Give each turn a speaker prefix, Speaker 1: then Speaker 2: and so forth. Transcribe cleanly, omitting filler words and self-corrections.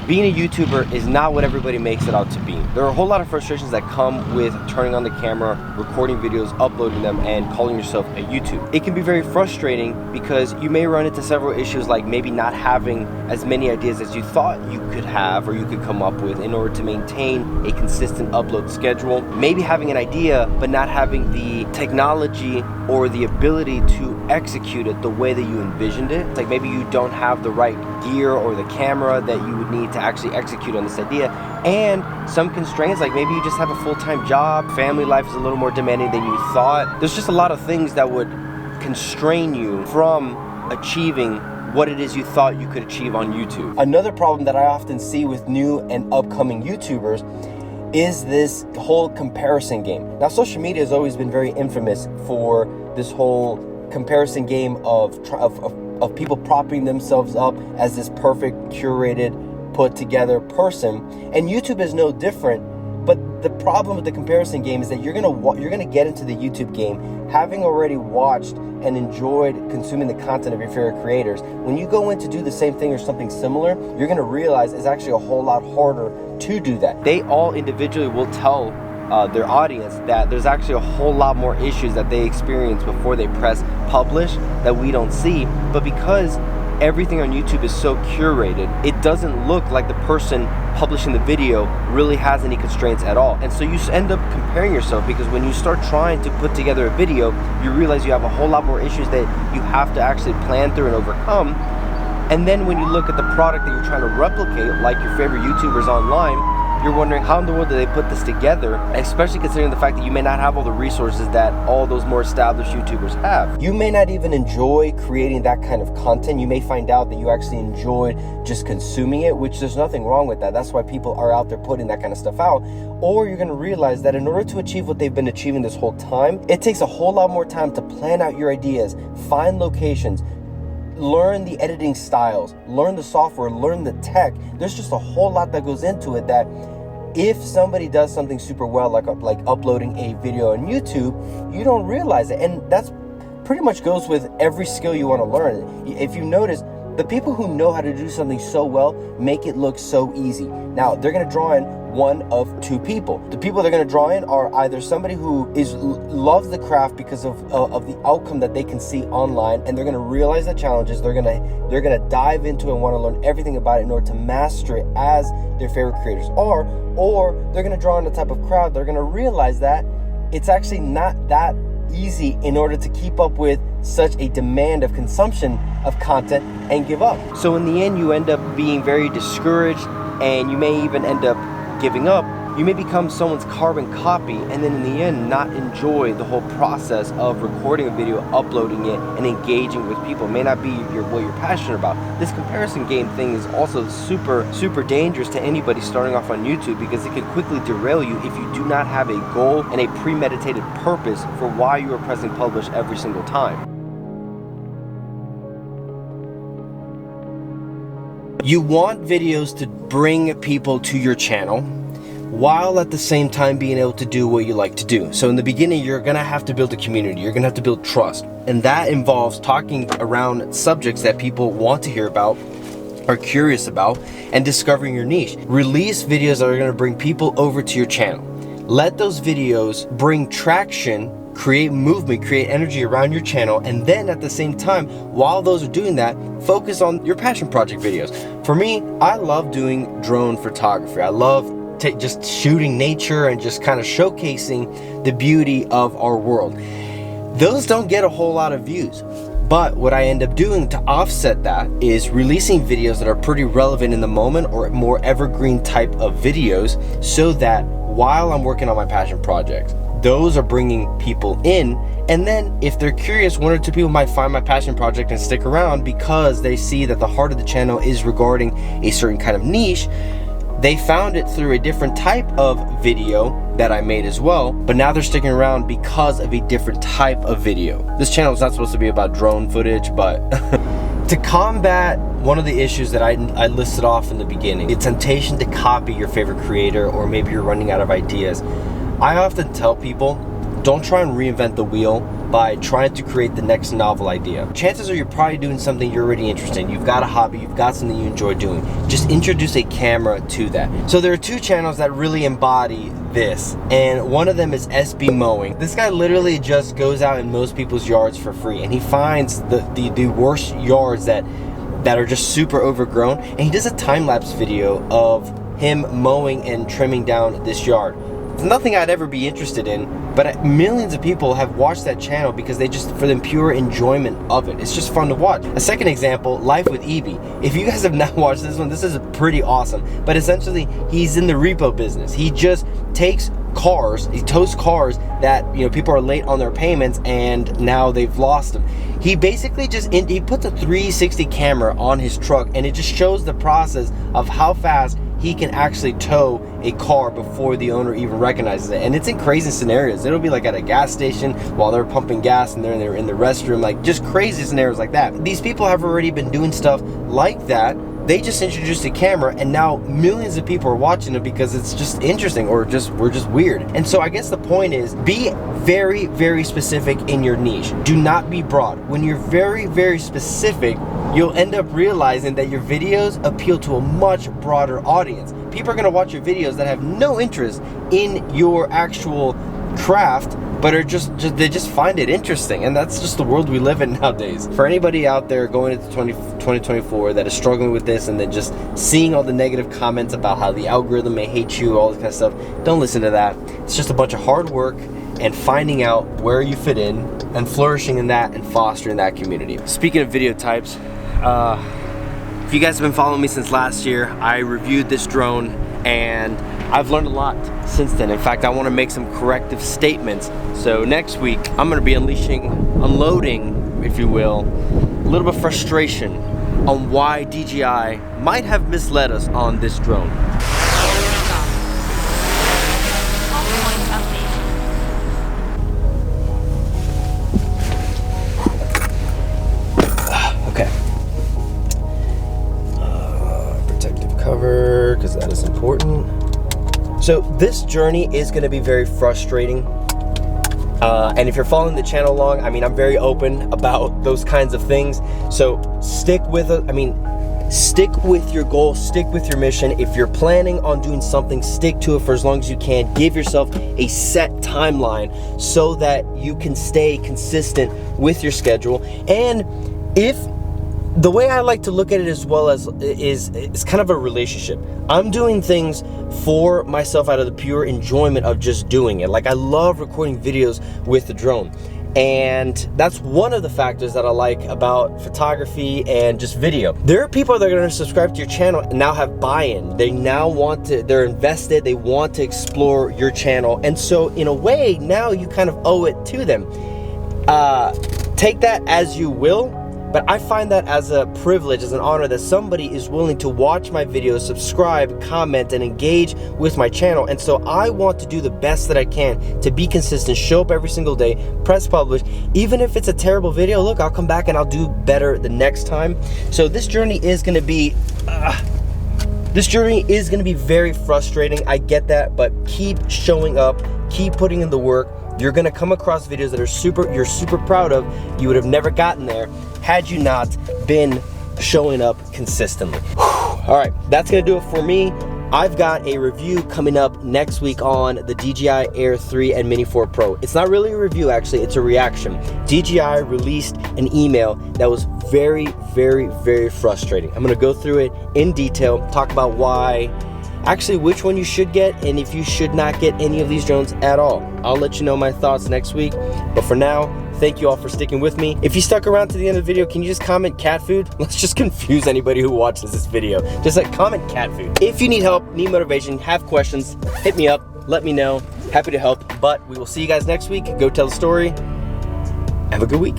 Speaker 1: being a YouTuber is not what everybody makes it out to be. There are a whole lot of frustrations that come with turning on the camera, recording videos, uploading them, and calling yourself a YouTuber. It can be very frustrating because you may run into several issues, like maybe not having as many ideas as you thought you could have or you could come up with in order to maintain a consistent upload schedule. Maybe having an idea but not having the technology or the ability to execute it the way that you envisioned it. It's like maybe you don't have the right gear or the camera that you would need to actually execute on this idea, and some constraints, like maybe you just have a full-time job, family life is a little more demanding than you thought. There's just a lot of things that would constrain you from achieving what it is you thought you could achieve on YouTube. Another problem that I often see with new and upcoming YouTubers is this whole comparison game. Now, social media has always been very infamous for this whole comparison game of people propping themselves up as this perfect, curated, put together person, and YouTube is no different. But the problem with the comparison game is that you're gonna get into the YouTube game having already watched and enjoyed consuming the content of your favorite creators. When you go in to do the same thing or something similar, you're gonna realize it's actually a whole lot harder to do that. They all individually will tell their audience that there's actually a whole lot more issues that they experience before they press publish that we don't see, but because everything on YouTube is so curated, it doesn't look like the person publishing the video really has any constraints at all. And so you end up comparing yourself, because when you start trying to put together a video, you realize you have a whole lot more issues that you have to actually plan through and overcome. And then when you look at the product that you're trying to replicate, like your favorite YouTubers online, you're wondering how in the world do they put this together, especially considering the fact that you may not have all the resources that all those more established YouTubers have. You may not even enjoy creating that kind of content. You may find out that you actually enjoyed just consuming it, which there's nothing wrong with that. That's why people are out there putting that kind of stuff out. Or you're gonna realize that in order to achieve what they've been achieving this whole time, it takes a whole lot more time to plan out your ideas, find locations, learn the editing styles, learn the software, learn the tech. There's just a whole lot that goes into it that if somebody does something super well, like uploading a video on YouTube, you don't realize it. And that's pretty much goes with every skill you want to learn. If you notice, the people who know how to do something so well make it look so easy. Now, they're going to draw in one of two people. The people they're going to draw in are either somebody who loves the craft because of the outcome that they can see online, and they're going to realize the challenges. They're going to dive into it and want to learn everything about it in order to master it as their favorite creators are, or they're going to draw in the type of crowd they're going to realize that it's actually not that easy in order to keep up with such a demand of consumption of content and give up. So in the end, you end up being very discouraged, and you may even end up giving up. You may become someone's carbon copy, and then in the end not enjoy the whole process of recording a video, uploading it, and engaging with people. It may not be what you're passionate about. This comparison game thing is also super dangerous to anybody starting off on YouTube, because it can quickly derail you if you do not have a goal and a premeditated purpose for why you are pressing publish every single time. You want videos to bring people to your channel, while at the same time being able to do what you like to do. So in the beginning, you're gonna have to build a community, you're gonna have to build trust. And that involves talking around subjects that people want to hear about, are curious about, and discovering your niche. Release videos that are gonna bring people over to your channel. Let those videos bring traction, create movement, create energy around your channel, and then at the same time, while those are doing that, focus on your passion project videos. For me, I love doing drone photography. I love just shooting nature and just kind of showcasing the beauty of our world. Those don't get a whole lot of views, but what I end up doing to offset that is releasing videos that are pretty relevant in the moment, or more evergreen type of videos, so that while I'm working on my passion projects, those are bringing people in. And then if they're curious, one or two people might find my passion project and stick around because they see that the heart of the channel is regarding a certain kind of niche. They found it through a different type of video that I made as well, but now they're sticking around because of a different type of video. This channel is not supposed to be about drone footage, but to combat one of the issues that I listed off in the beginning, the temptation to copy your favorite creator, or maybe you're running out of ideas, I often tell people, don't try and reinvent the wheel. by trying to create the next novel idea. Chances are you're probably doing something you're already interested in. You've got a hobby, you've got something you enjoy doing. Just introduce a camera to that. So there are two channels that really embody this, and one of them is SB Mowing. This guy literally just goes out in most people's yards for free, and he finds the worst yards that are just super overgrown, and he does a time-lapse video of him mowing and trimming down this yard. It's nothing I'd ever be interested in, but millions of people have watched that channel because they just, for the pure enjoyment of it. It's just fun to watch. A second example, Life with Ebi. If you guys have not watched this one, this is pretty awesome. But essentially, he's in the repo business. He just takes cars, he tows cars that, you know, people are late on their payments and now they've lost them. He basically just, he puts a 360 camera on his truck, and it just shows the process of how fast he can actually tow a car before the owner even recognizes it. And it's in crazy scenarios. It'll be like at a gas station while they're pumping gas and they're in the restroom, like just crazy scenarios like that. These people have already been doing stuff like that. They just introduced a camera, and now millions of people are watching it because it's just interesting, or we're just weird. And so I guess the point is, be very, very specific in your niche. Do not be broad. When you're very, very specific, you'll end up realizing that your videos appeal to a much broader audience. People are gonna watch your videos that have no interest in your actual craft, but they just find it interesting. And that's just the world we live in nowadays. For anybody out there going into 2024 that is struggling with this, and then just seeing all the negative comments about how the algorithm may hate you, all this kind of stuff, don't listen to that. It's just a bunch of hard work and finding out where you fit in and flourishing in that and fostering that community. Speaking of video types, if you guys have been following me since last year, I reviewed this drone and I've learned a lot since then. In fact, I want to make some corrective statements. So next week, I'm going to be unloading, if you will, a little bit of frustration on why DJI might have misled us on this drone. Okay. Protective cover, because that is important. So this journey is going to be very frustrating, and if you're following the channel along, I mean, I'm very open about those kinds of things. So stick with it. I mean, stick with your goal, stick with your mission. If you're planning on doing something, stick to it for as long as you can. Give yourself a set timeline so that you can stay consistent with your schedule. And if the way I like to look at it as well as is kind of a relationship. I'm doing things for myself out of the pure enjoyment of just doing it. Like, I love recording videos with the drone. And that's one of the factors that I like about photography and just video. There are people that are going to subscribe to your channel and now have buy-in. They now want to, they're invested, they want to explore your channel. And so in a way, now you kind of owe it to them. Take that as you will. But I find that as a privilege, as an honor, that somebody is willing to watch my videos, subscribe, comment, and engage with my channel. And so I want to do the best that I can to be consistent, show up every single day, press publish. Even if it's a terrible video, look, I'll come back and I'll do better the next time. So this journey is going to be... very frustrating. I get that, but keep showing up, keep putting in the work. You're gonna come across videos that you're super proud of. You would have never gotten there had you not been showing up consistently. All right, that's gonna do it for me. I've got a review coming up next week on the DJI Air 3 and Mini 4 Pro. It's not really a review, actually, it's a reaction. DJI released an email that was very, very, very frustrating. I'm gonna go through it in detail, talk about why, actually which one you should get, and if you should not get any of these drones at all. I'll let you know my thoughts next week, but for now, thank you all for sticking with me. If you stuck around to the end of the video, can you just comment cat food? Let's just confuse anybody who watches this video. Just like comment cat food. If you need help, need motivation, have questions, hit me up, let me know. Happy to help, but we will see you guys next week. Go tell the story. Have a good week.